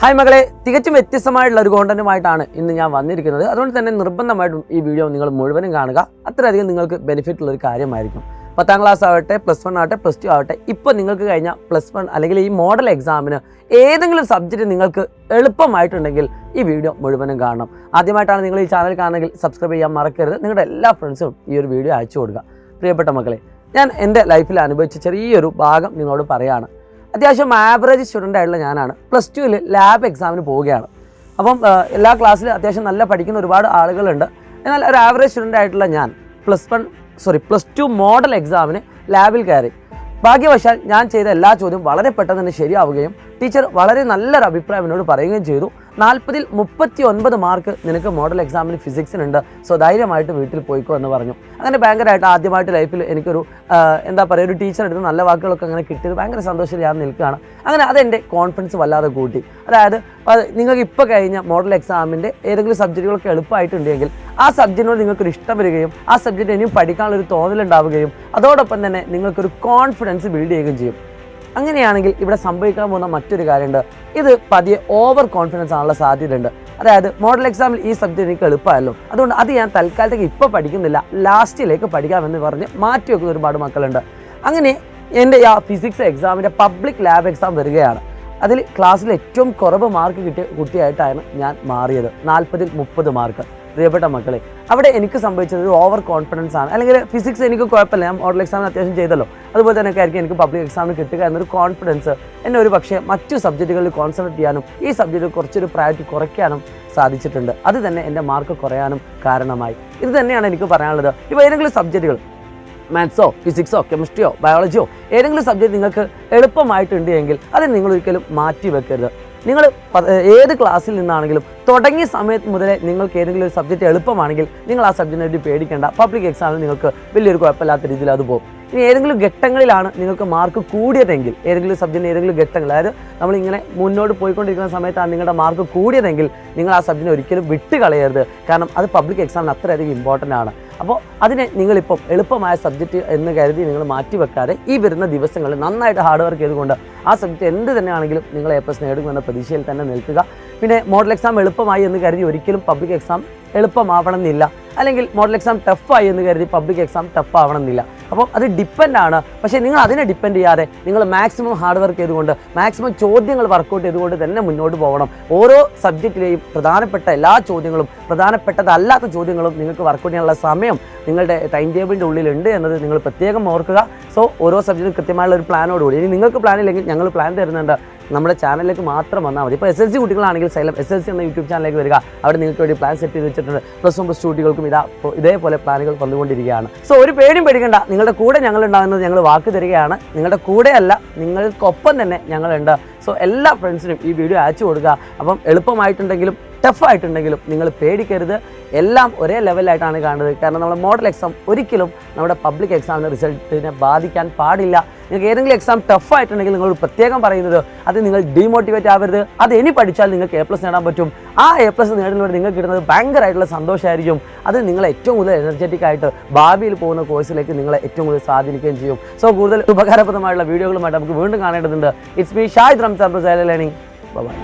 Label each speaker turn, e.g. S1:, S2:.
S1: Hi മകളെ, തികച്ചും വ്യത്യസ്തമായിട്ടുള്ള ഒരു കോണ്ടന്റുമായിട്ടാണ് ഇന്ന് ഞാൻ വന്നിരിക്കുന്നത്. അതുകൊണ്ട് തന്നെ നിർബന്ധമായിട്ടും ഈ വീഡിയോ നിങ്ങൾ മുഴുവനും കാണുക. അത്രയധികം നിങ്ങൾക്ക് ബെനിഫിറ്റ് ഉള്ള ഒരു കാര്യമായിരിക്കും. 10ാം ക്ലാസ് ആവട്ടെ, +1 ആവട്ടെ, +2 ആവട്ടെ, ഇപ്പോൾ നിങ്ങൾക്ക് കഴിഞ്ഞ +1 അല്ലെങ്കിൽ ഈ മോഡൽ എക്സാമിന് ഏതെങ്കിലും സബ്ജക്റ്റ് നിങ്ങൾക്ക് എളുപ്പമായിട്ടുണ്ടെങ്കിൽ ഈ വീഡിയോ മുഴുവനും കാണണം. ആദ്യമായിട്ടാണ് നിങ്ങൾ ഈ ചാനൽ കാണുന്നെങ്കിൽ സബ്സ്ക്രൈബ് ചെയ്യാൻ മറക്കരുത്. നിങ്ങളുടെ എല്ലാ ഫ്രണ്ട്സും ഈ ഒരു വീഡിയോ അയച്ചു കൊടുക്കുക. പ്രിയപ്പെട്ട മക്കളെ, ഞാൻ എൻ്റെ ലൈഫിൽ അനുഭവിച്ച ചെറിയൊരു ഭാഗം നിങ്ങളോട് പറയുകയാണ്. അത്യാവശ്യം ആവറേജ് സ്റ്റുഡൻ്റ് ആയിട്ടുള്ള ഞാനാണ്. +2 ലാബ് എക്സാമിന് പോവുകയാണ്. അപ്പം എല്ലാ ക്ലാസ്സിലും അത്യാവശ്യം നല്ല പഠിക്കുന്ന ഒരുപാട് ആളുകളുണ്ട്. എന്നാൽ ഒരു ആവറേജ് സ്റ്റുഡൻ്റ് ആയിട്ടുള്ള ഞാൻ +2 മോഡൽ എക്സാമിന് ലാബിൽ കയറി. ഭാഗ്യവശാൽ ഞാൻ ചെയ്ത എല്ലാ ചോദ്യവും വളരെ പെട്ടെന്ന് തന്നെ ശരിയാവുകയും ടീച്ചർ വളരെ നല്ലൊരു അഭിപ്രായം എന്നോട് പറയുകയും ചെയ്തു. 40ൽ 39 മാർക്ക് നിനക്ക് മോഡൽ എക്സാമിന് ഫിസിക്സിനുണ്ട്, സോ ധൈര്യമായിട്ട് വീട്ടിൽ പോയിക്കോ എന്ന് പറഞ്ഞു. അങ്ങനെ ഭയങ്കരമായിട്ട് ആദ്യമായിട്ട് ലൈഫിൽ എനിക്കൊരു ഒരു ടീച്ചർ എടുത്ത് നല്ല വാക്കുകളൊക്കെ അങ്ങനെ കിട്ടിയത് ഭയങ്കര സന്തോഷത്തിൽ ഞാൻ നിൽക്കുകയാണ്. അങ്ങനെ അതെൻ്റെ കോൺഫിഡൻസ് വല്ലാതെ കൂട്ടി. അതായത് നിങ്ങൾക്ക് ഇപ്പോൾ കഴിഞ്ഞ മോഡൽ എക്സാമിൻ്റെ ഏതെങ്കിലും സബ്ജക്റ്റുകളൊക്കെ എളുപ്പമായിട്ടുണ്ടെങ്കിൽ ആ സബ്ജക്റ്റിനോട് നിങ്ങൾക്കൊരു ഇഷ്ടം വരികയും ആ സബ്ജക്റ്റ് ഇനിയും പഠിക്കാനുള്ളൊരു തോന്നലുണ്ടാവുകയും അതോടൊപ്പം തന്നെ നിങ്ങൾക്കൊരു കോൺഫിഡൻസ് ബിൽഡ് ചെയ്യുകയും ചെയ്യും. അങ്ങനെയാണെങ്കിൽ ഇവിടെ സംഭവിക്കാൻ പോകുന്ന മറ്റൊരു കാര്യമുണ്ട്. ഇത് പതിയെ ഓവർ കോൺഫിഡൻസ് ആണുള്ള സാധ്യതയുണ്ട്. അതായത് മോഡൽ എക്സാമിൽ ഈ സബ്ജക്റ്റ് എനിക്ക് എളുപ്പമല്ലോ, അതുകൊണ്ട് അത് ഞാൻ തൽക്കാലത്തേക്ക് ഇപ്പോൾ പഠിക്കുന്നില്ല, ലാസ്റ്റിലേക്ക് പഠിക്കാമെന്ന് പറഞ്ഞ് മാറ്റി വെക്കുന്ന ഒരുപാട് മക്കളുണ്ട്. അങ്ങനെ എൻ്റെ ആ ഫിസിക്സ് എക്സാമിൻ്റെ പബ്ലിക് ലാബ് എക്സാം വരികയാണ്. അതിൽ ക്ലാസ്സിൽ ഏറ്റവും കുറവ് മാർക്ക് കിട്ടിയ കുട്ടിയായിട്ടാണ് ഞാൻ മാറിയത്. 40ൽ 30 മാർക്ക്. പ്രിയപ്പെട്ട മക്കളെ, അവിടെ എനിക്ക് സംഭവിച്ചത് ഒരു ഓവർ കോൺഫിഡൻസ് ആണ്. അല്ലെങ്കിൽ ഫിസിക്സ് എനിക്ക് കുഴപ്പമില്ല, ഞാൻ മോഡൽ എക്സാമിന് അത്യാവശ്യം ചെയ്തല്ലോ, അതുപോലെ തന്നെ ആയിരിക്കും എനിക്ക് പബ്ലിക് എക്സാമിന് കിട്ടുക എന്നൊരു കോൺഫിഡൻസ് എന്നെ ഒരു പക്ഷേ മറ്റു സബ്ജക്റ്റുകളിൽ കോൺസെൻട്രേറ്റ് ചെയ്യാനും ഈ സബ്ജക്റ്റിൽ കുറച്ചൊരു പ്രയോറിറ്റി കുറയ്ക്കാനും സാധിച്ചിട്ടുണ്ട്. അത് തന്നെ എൻ്റെ മാർക്ക് കുറയാനും കാരണമായി. ഇത് തന്നെയാണ് എനിക്ക് പറയാനുള്ളത്. ഇപ്പോൾ ഏതെങ്കിലും സബ്ജക്റ്റുകൾ മാത്സോ, ഫിസിക്സോ, കെമിസ്ട്രിയോ, ബയോളജിയോ ഏതെങ്കിലും സബ്ജക്റ്റ് നിങ്ങൾക്ക് എളുപ്പമായിട്ടുണ്ട് എങ്കിൽ അത് നിങ്ങൾ ഒരിക്കലും മാറ്റി വെക്കരുത്. നിങ്ങൾ ഏത് ക്ലാസ്സിൽ നിന്നാണെങ്കിലും തുടങ്ങിയ സമയത്ത് മുതലേ നിങ്ങൾക്ക് ഏതെങ്കിലും ഒരു സബ്ജക്റ്റ് എളുപ്പമാണെങ്കിൽ നിങ്ങൾ ആ സബ്ജക്റ്റിനെ പറ്റി പേടിക്കേണ്ട. പബ്ലിക് എക്സാമിൽ നിങ്ങൾക്ക് വലിയൊരു കുഴപ്പമില്ലാത്ത രീതിയിൽ അത് പോകും. ഇനി ഏതെങ്കിലും ഘട്ടങ്ങളിലാണ് നിങ്ങൾക്ക് മാർക്ക് കൂടിയതെങ്കിൽ, ഏതെങ്കിലും സബ്ജക്റ്റിന് ഏതെങ്കിലും ഘട്ടങ്ങൾ, അതായത് നമ്മളിങ്ങനെ മുന്നോട്ട് പോയിക്കൊണ്ടിരിക്കുന്ന സമയത്താണ് നിങ്ങളുടെ മാർക്ക് കൂടിയതെങ്കിൽ നിങ്ങൾ ആ സബ്ജക്റ്റിനെ ഒരിക്കലും വിട്ട് കളയരുത്. കാരണം അത് പബ്ലിക് എക്സാമിന് അത്രയധികം ഇമ്പോർട്ടൻ്റ് ആണ്. അപ്പോൾ അതിനെ നിങ്ങളിപ്പം എളുപ്പമായ സബ്ജക്റ്റ് എന്ന് കരുതി നിങ്ങൾ മാറ്റി വെക്കാതെ ഈ വരുന്ന ദിവസങ്ങളിൽ നന്നായിട്ട് ഹാർഡ് വർക്ക് ചെയ്തുകൊണ്ട് ആ സബ്ജക്റ്റ് എന്ത് തന്നെയാണെങ്കിലും നിങ്ങൾ A+ നേടുമെന്ന പ്രതീക്ഷയിൽ തന്നെ നിൽക്കുക. പിന്നെ മോഡൽ എക്സാം എളുപ്പമായി എന്ന് കരുതി ഒരിക്കലും പബ്ലിക് എക്സാം എളുപ്പമാവണമെന്നില്ല, അല്ലെങ്കിൽ മോഡൽ എക്സാം ടഫായി എന്ന് കരുതി പബ്ലിക് എക്സാം ടഫ് ആവണമെന്നില്ല. അപ്പോൾ അത് ഡിപ്പെൻഡാണ്. പക്ഷേ നിങ്ങൾ അതിനെ ഡിപ്പെൻഡ് ചെയ്യാതെ നിങ്ങൾ മാക്സിമം ഹാർഡ് വർക്ക് ചെയ്തുകൊണ്ട് മാക്സിമം ചോദ്യങ്ങൾ വർക്കൗട്ട് ചെയ്തുകൊണ്ട് തന്നെ മുന്നോട്ട് പോകണം. ഓരോ സബ്ജക്റ്റിലെയും പ്രധാനപ്പെട്ട എല്ലാ ചോദ്യങ്ങളും പ്രധാനപ്പെട്ടതല്ലാത്ത ചോദ്യങ്ങളും നിങ്ങൾക്ക് വർക്കൗട്ട് ചെയ്യാനുള്ള സമയം നിങ്ങളുടെ ടൈം ടേബിളിൻ്റെ ഉള്ളിലുണ്ട് എന്നത് നിങ്ങൾ പ്രത്യേകം ഓർക്കുക. സോ ഓരോ സബ്ജക്റ്റും കൃത്യമായുള്ള ഒരു പ്ലാനോടുകൂടി, ഇനി നിങ്ങൾക്ക് പ്ലാൻ ഇല്ലെങ്കിൽ ഞങ്ങൾ പ്ലാൻ തരുന്നുണ്ട്, നമ്മുടെ ചാനലിലേക്ക് മാത്രം വന്നാൽ മതി. ഇപ്പോൾ SLC കുട്ടികളാണെങ്കിൽ SLC എന്ന യൂട്യൂബ് ചാനലിലേക്ക് വരിക. അവിടെ നിങ്ങൾക്ക് വേണ്ടി പ്ലാൻ സെറ്റ് ചെയ്ത് വെച്ചിട്ടുണ്ട്. +1 +2 കുട്ടികൾക്കും ഇതേപോലെ പ്ലാനുകൾ വന്നുകൊണ്ടിരിക്കുകയാണ്. സോ ഒരു പേടിയും പേടിക്കേണ്ട, നിങ്ങളുടെ കൂടെ ഞങ്ങളുണ്ടാകുന്നത് ഞങ്ങൾ വാക്ക് തരികയാണ്. നിങ്ങളുടെ കൂടെയല്ല, നിങ്ങൾക്കൊപ്പം തന്നെ ഞങ്ങളുണ്ട്. സോ എല്ലാ ഫ്രണ്ട്സിനും ഈ വീഡിയോ അയച്ചു കൊടുക്കുക. അപ്പം എളുപ്പമായിട്ടുണ്ടെങ്കിലും ടഫായിട്ടുണ്ടെങ്കിലും നിങ്ങൾ പേടിക്കരുത്. എല്ലാം ഒരേ ലെവലായിട്ടാണ് കാണുന്നത്. കാരണം നമ്മുടെ മോഡൽ എക്സാം ഒരിക്കലും നമ്മുടെ പബ്ലിക് എക്സാമിൻ്റെ റിസൾട്ടിനെ ബാധിക്കാൻ പാടില്ല. നിങ്ങൾക്ക് ഏതെങ്കിലും എക്സാം ടഫായിട്ടുണ്ടെങ്കിൽ നിങ്ങൾ പ്രത്യേകം പറയുന്നത് അത് നിങ്ങൾ ഡീമോട്ടിവേറ്റ് ആവരുത്. അത് ഇനി പഠിച്ചാൽ നിങ്ങൾക്ക് A+ നേടാൻ പറ്റും. ആ A+ നേടുന്നതോടെ നിങ്ങൾക്ക് കിട്ടുന്നത് ഭയങ്കരമായിട്ടുള്ള സന്തോഷമായിരിക്കും. അത് നിങ്ങളെ ഏറ്റവും കൂടുതൽ എനർജറ്റിക് ആയിട്ട് ഭാവിയിൽ പോകുന്ന കോഴ്സിലേക്ക് നിങ്ങളെ ഏറ്റവും കൂടുതൽ സ്വാധീനിക്കുകയും ചെയ്യും. സോ കൂടുതൽ ഉപകാരപ്രദമായുള്ള വീഡിയോകളുമായിട്ട് നമുക്ക് വീണ്ടും കാണേണ്ടതുണ്ട്. It's me Shahid Ramzan, learning. By.